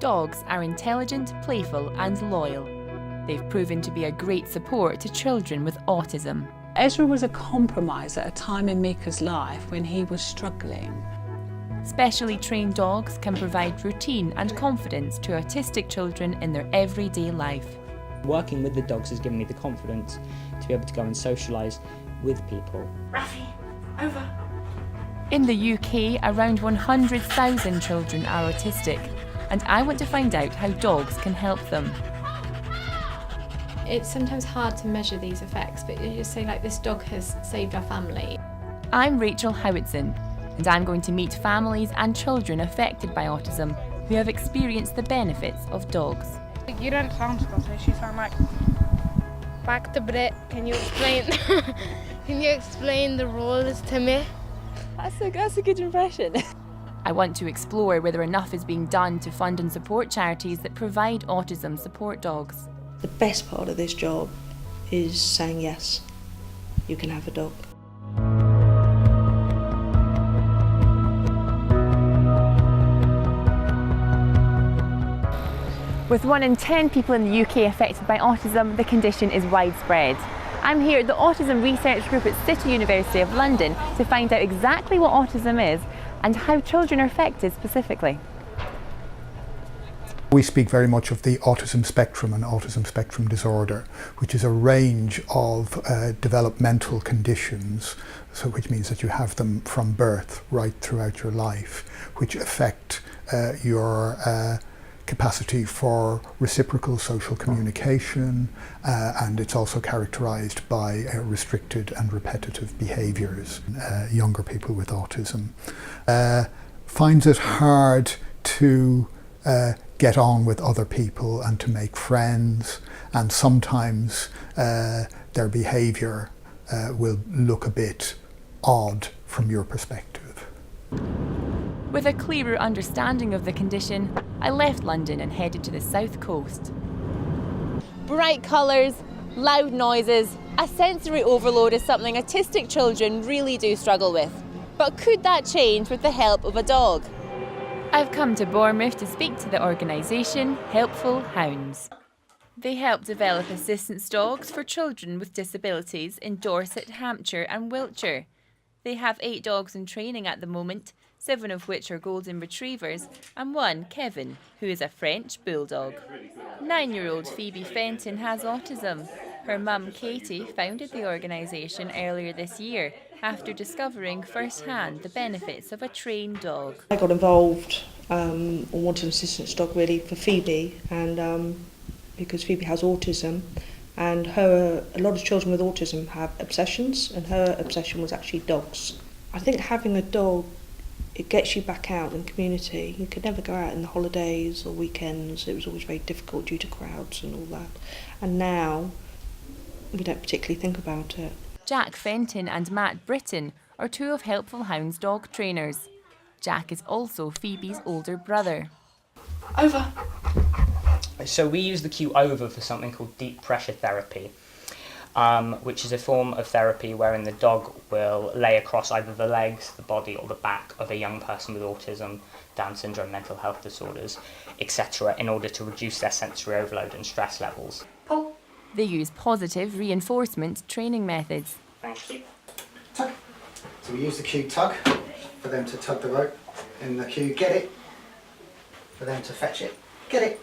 Dogs are intelligent, playful and loyal. They've proven to be a great support to children with autism. Ezra was a compromise at a time in Mika's life when he was struggling. Specially trained dogs can provide routine and confidence to autistic children in their everyday life. Working with the dogs has given me the confidence to be able to go and socialise with people. Rafi, over. In the UK, around 100,000 children are autistic, and I want to find out how dogs can help them. It's sometimes hard to measure these effects, but you just say, like, this dog has saved our family. I'm Rachel Howitson, and I'm going to meet families and children affected by autism who have experienced the benefits of dogs. You don't sound Scottish, you sound like... Back to Brit, can you explain can you explain the rules to me? That's a good impression. I want to explore whether enough is being done to fund and support charities that provide autism support dogs. The best part of this job is saying yes, you can have a dog. With 1 in 10 people in the UK affected by autism, the condition is widespread. I'm here at the Autism Research Group at City University of London to find out exactly what autism is and how children are affected specifically. We speak very much of the autism spectrum and autism spectrum disorder, which is a range of developmental conditions, so which means that you have them from birth right throughout your life, which affect your capacity for reciprocal social communication, and it's also characterized by restricted and repetitive behaviors. Younger people with autism finds it hard to get on with other people and to make friends, and sometimes their behavior will look a bit odd from your perspective. With a clearer understanding of the condition, I left London and headed to the south coast. Bright colours, loud noises, a sensory overload is something autistic children really do struggle with. But could that change with the help of a dog? I've come to Bournemouth to speak to the organisation Helpful Hounds. They help develop assistance dogs for children with disabilities in Dorset, Hampshire and Wiltshire. They have 8 dogs in training at the moment, 7 of which are golden retrievers, and 1, Kevin, who is a French bulldog. 9-year-old Phoebe Fenton has autism. Her mum, Katie, founded the organisation earlier this year after discovering firsthand the benefits of a trained dog. I got involved and wanted an assistance dog really for Phoebe, and because Phoebe has autism, and a lot of children with autism have obsessions, and her obsession was actually dogs. I think having a dog, it gets you back out in the community. You could never go out in the holidays or weekends. It was always very difficult due to crowds and all that. And now, we don't particularly think about it. Jack Fenton and Matt Britton are 2 of Helpful Hounds dog trainers. Jack is also Phoebe's older brother. Over. So we use the cue over for something called deep pressure therapy, which is a form of therapy wherein the dog will lay across either the legs, the body or the back of a young person with autism, Down syndrome, mental health disorders, etc. in order to reduce their sensory overload and stress levels. Pull. They use positive reinforcement training methods. Thank you. Tug. So we use the cue tug for them to tug the rope, and the cue get it for them to fetch it, get it.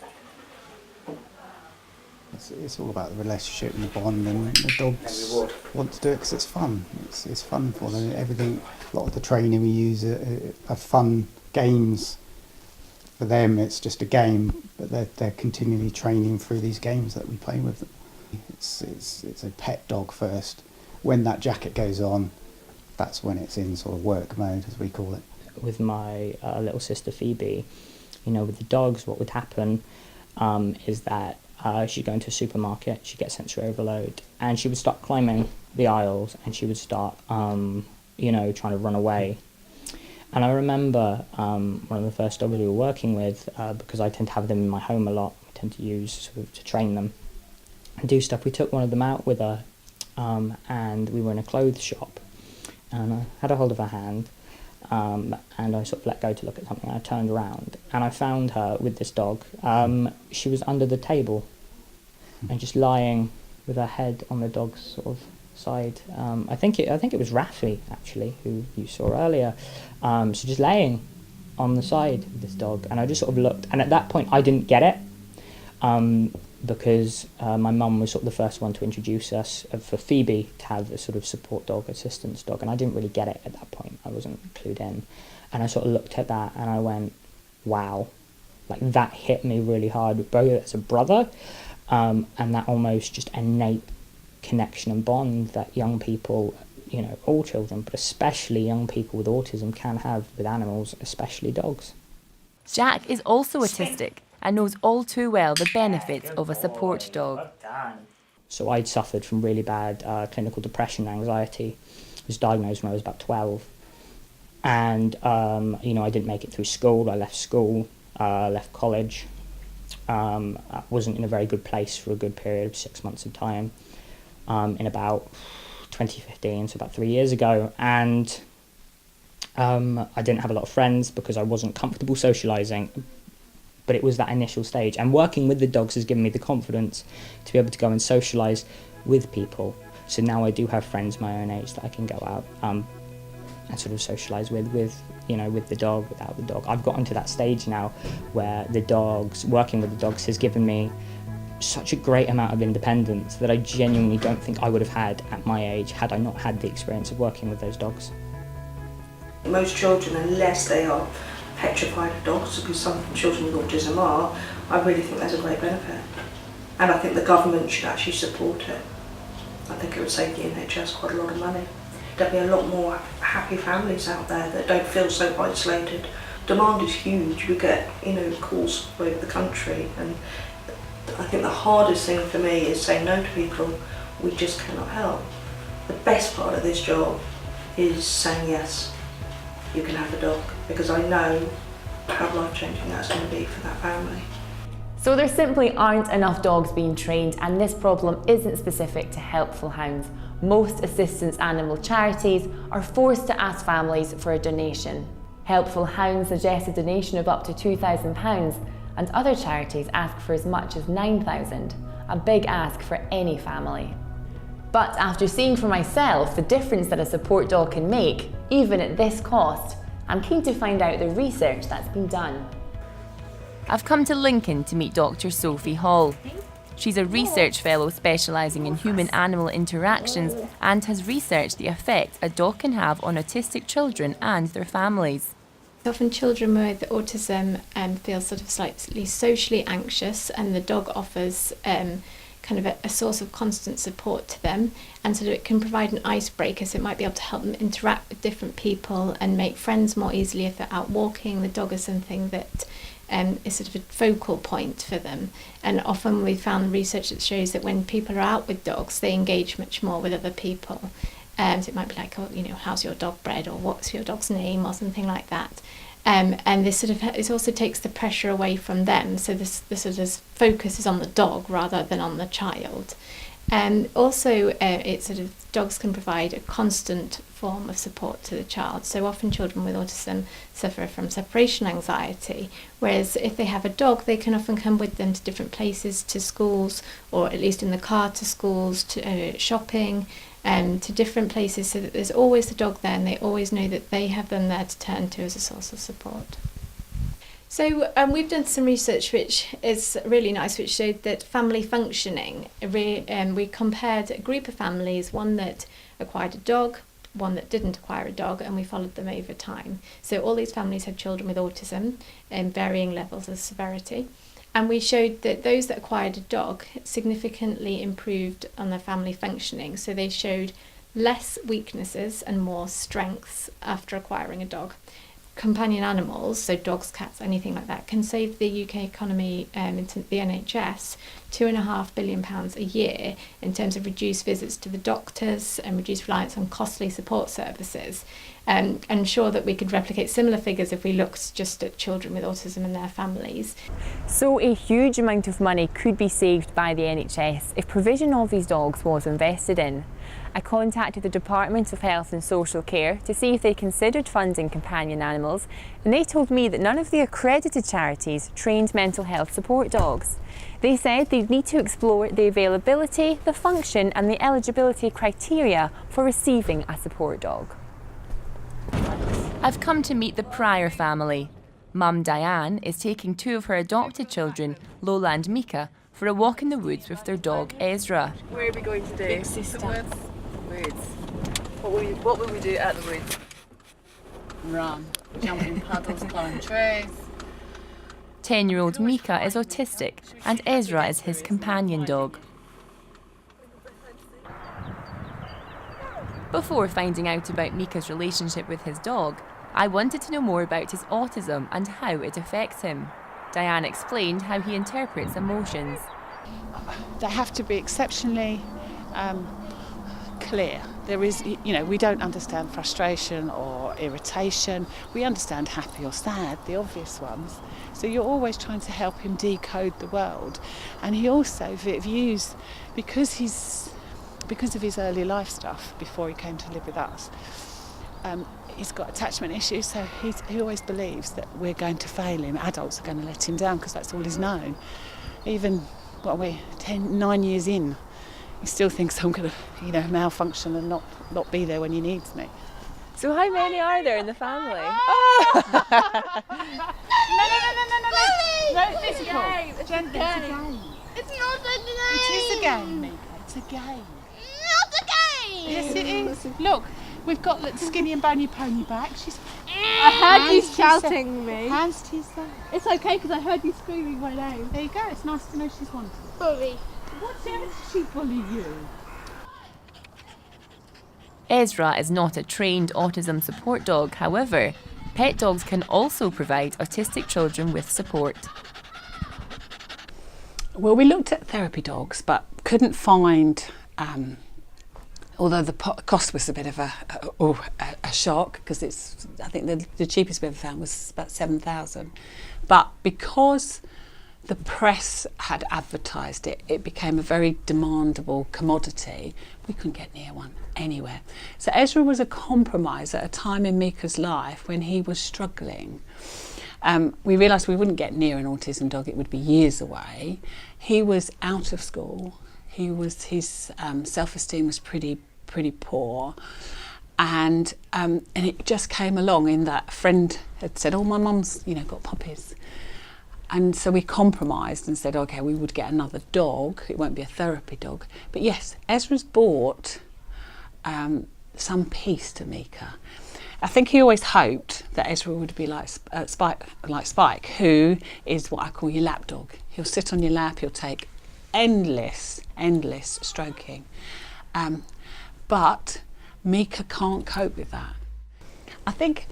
It's all about the relationship and the bond, and the dogs want to do it because it's fun. It's fun for them. Everything, a lot of the training we use are fun games. For them, it's just a game, but they're continually training through these games that we play with them. It's a pet dog first. When that jacket goes on, that's when it's in sort of work mode, as we call it. With my little sister Phoebe, with the dogs, what would happen is that she'd go into a supermarket, she'd get sensory overload, and she would start climbing the aisles, and she would start, trying to run away. And I remember one of the first dogs we were working with, because I tend to have them in my home a lot, I tend to use sort of to train them and do stuff. We took one of them out with her, and we were in a clothes shop, and I had a hold of her hand, and I sort of let go to look at something. I turned around and I found her with this dog. She was under the table and just lying with her head on the dog's sort of side. I think it was Rafi actually, who you saw earlier. So just laying on the side of this dog, and I just sort of looked, and at that point I didn't get it, because my mum was sort of the first one to introduce us for Phoebe to have a sort of support dog, assistance dog, and I didn't really get it at that point. I wasn't clued in, and I sort of looked at that and I went, wow, like that hit me really hard, both as a brother, and that almost just innate connection and bond that young people, you know, all children, but especially young people with autism can have with animals, especially dogs. Jack is also autistic and knows all too well the benefits of a support dog. So I'd suffered from really bad clinical depression and anxiety. I was diagnosed when I was about 12. And, you know, I didn't make it through school. I left school, left college. I wasn't in a very good place for a good period of 6 months of time, in about 2015, so about 3 years ago. And I didn't have a lot of friends because I wasn't comfortable socialising. But it was that initial stage, and working with the dogs has given me the confidence to be able to go and socialise with people. So now I do have friends my own age that I can go out and sort of socialise with, you know, with the dog, without the dog. I've gotten to that stage now where the dogs, working with the dogs has given me such a great amount of independence that I genuinely don't think I would have had at my age had I not had the experience of working with those dogs. Most children, unless they are petrified of dogs, because some children with autism are, I really think there's a great benefit. And I think the government should actually support it. I think it would save the NHS quite a lot of money. There'll be a lot more happy families out there that don't feel so isolated. Demand is huge. We get, you know, calls all over the country, and I think the hardest thing for me is saying no to people we just cannot help. The best part of this job is saying yes, you can have a dog, because I know how life-changing that's going to be for that family. So there simply aren't enough dogs being trained, and this problem isn't specific to Helpful Hounds. Most assistance animal charities are forced to ask families for a donation. Helpful Hounds suggests a donation of up to £2,000, and other charities ask for as much as £9,000, a big ask for any family. But after seeing for myself the difference that a support dog can make, even at this cost, I'm keen to find out the research that's been done. I've come to Lincoln to meet Dr. Sophie Hall. She's a research fellow specialising in human-animal interactions and has researched the effect a dog can have on autistic children and their families. Often children with autism feel sort of slightly socially anxious, and the dog offers kind of a source of constant support to them, and sort of it can provide an icebreaker, so it might be able to help them interact with different people and make friends more easily if they're out walking. The dog is something that is sort of a focal point for them, and often we found research that shows that when people are out with dogs they engage much more with other people. So it might be like, oh, you know, how's your dog bred, or what's your dog's name, or something like that. And this sort of, it also takes the pressure away from them, so this sort of focus is on the dog rather than on the child. And also it sort of, dogs can provide a constant form of support to the child. So often children with autism suffer from separation anxiety, whereas if they have a dog they can often come with them to different places, to schools, or at least in the car to schools, to shopping, to different places, so that there's always the dog there and they always know that they have them there to turn to as a source of support. So we've done some research which is really nice, which showed that family functioning, we compared a group of families, one that acquired a dog, one that didn't acquire a dog, and we followed them over time. So all these families had children with autism in varying levels of severity. And we showed that those that acquired a dog significantly improved on their family functioning. So they showed less weaknesses and more strengths after acquiring a dog. Companion animals, so dogs, cats, anything like that, can save the UK economy, into the NHS, £2.5 billion a year in terms of reduced visits to the doctors and reduced reliance on costly support services. I'm sure that we could replicate similar figures if we looked just at children with autism and their families. So a huge amount of money could be saved by the NHS if provision of these dogs was invested in. I contacted the Department of Health and Social Care to see if they considered funding companion animals, and they told me that none of the accredited charities trained mental health support dogs. They said they'd need to explore the availability, the function and the eligibility criteria for receiving a support dog. I've come to meet the Pryor family. Mum Diane is taking two of her adopted children, Lola and Mika, for a walk in the woods with their dog Ezra. Where are we going today? Big sister. The woods. What will we do at the woods? Run, jump in puddles, climb trees. 10-year-old Mika is autistic and Ezra is his companion dog. Before finding out about Mika's relationship with his dog, I wanted to know more about his autism and how it affects him. Diane explained how he interprets emotions. They have to be exceptionally clear. There is, we don't understand frustration or irritation. We understand happy or sad, the obvious ones. So you're always trying to help him decode the world. And he also views, because of his early life stuff before he came to live with us, he's got attachment issues, so he always believes that we're going to fail him. Adults are going to let him down because that's all he's known. Even, 9 years in, he still thinks I'm going to, malfunction and not be there when he needs me. So how many are there in the family? No, physical. It's a game. It's not a game. It is a game, Mika. It's a game. Not a game. Yes, it is. Look, we've got the skinny and bony pony back. I heard you shouting me. Hands to your side. It's okay because I heard you screaming my name. There you go. It's nice to know she's wanted. Bully. What did she bully you? Ezra is not a trained autism support dog, however, pet dogs can also provide autistic children with support. Well, we looked at therapy dogs but couldn't find, although the cost was a bit of a shock, because I think the cheapest we ever found was about 7,000. But because the press had advertised it, it became a very demandable commodity. We couldn't get near one anywhere. So Ezra was a compromise at a time in Mika's life when he was struggling. We realised we wouldn't get near an autism dog, it would be years away. He was out of school, his self-esteem was pretty poor, and it just came along in that a friend had said, my mum's got puppies. And so we compromised and said, okay, we would get another dog. It won't be a therapy dog. But yes, Ezra's brought some peace to Mika. I think he always hoped that Ezra would be like Spike, who is what I call your lap dog. He'll sit on your lap, he'll take endless stroking. But Mika can't cope with that. I think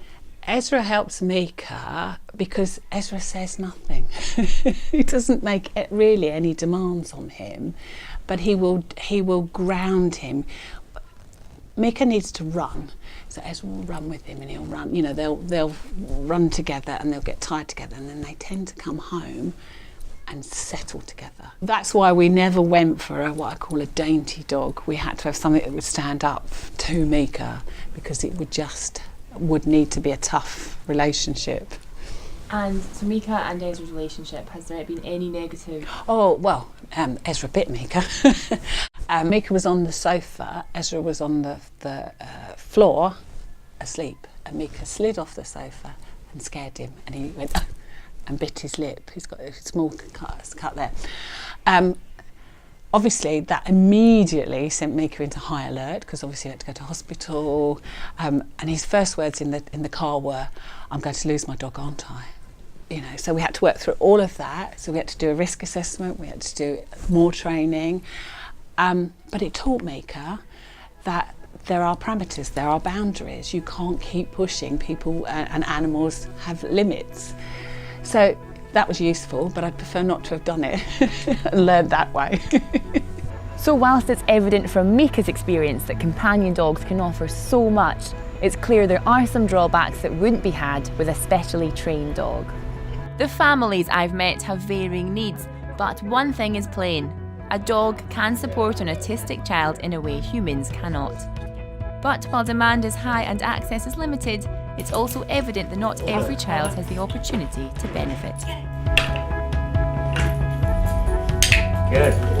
Ezra helps Mika because Ezra says nothing. He doesn't make really any demands on him, but he will ground him. Mika needs to run, so Ezra will run with him and he'll run. They'll run together and they'll get tired together, and then they tend to come home and settle together. That's why we never went for what I call a dainty dog. We had to have something that would stand up to Mika, because it would need to be a tough relationship. And so Mika and Ezra's relationship, has there been any negative? Oh, well, Ezra bit Mika. Mika was on the sofa, Ezra was on the floor asleep, and Mika slid off the sofa and scared him, and he went and bit his lip. He's got a small cut there. Obviously, that immediately sent Mika into high alert, because obviously he had to go to hospital. And his first words in the car were, "I'm going to lose my dog, aren't I?" So we had to work through all of that. So we had to do a risk assessment, we had to do more training. But it taught Mika that there are parameters, there are boundaries. You can't keep pushing. People and animals have limits. So that was useful, but I'd prefer not to have done it and learned that way. So whilst it's evident from Mika's experience that companion dogs can offer so much, it's clear there are some drawbacks that wouldn't be had with a specially trained dog. The families I've met have varying needs, but one thing is plain: A dog can support an autistic child in a way humans cannot. But while demand is high and access is limited, it's also evident that not every child has the opportunity to benefit. Good.